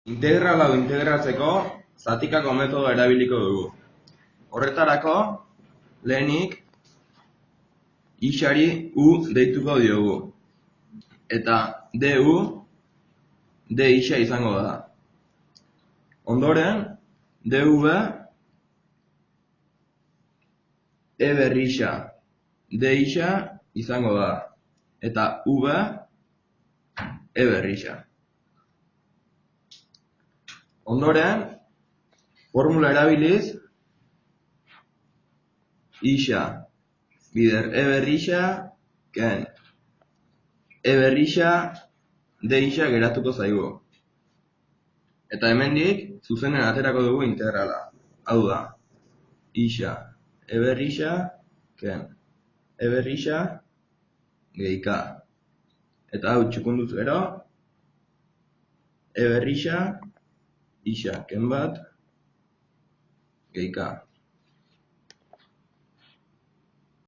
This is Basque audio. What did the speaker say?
Integrala hau integratzeko zatikako metodoa erabiliko dugu. Horretarako, lehenik isari u deituko diogu. Eta du, d isa izango da. Ondoren, dv e berrisa, d isa izango da. Eta v e berrisa. Ondoren, formula erabiliz, isa bider e berrisa, ken e berrisa, d isa geratuko zaigu. Eta hemendik, zuzenen aterako dugu integrala. Hau da, isa e berrisa, ken e berrisa, gehi k. Eta hau txukunduz gero, e berrisa, isa ken bat, gehi k.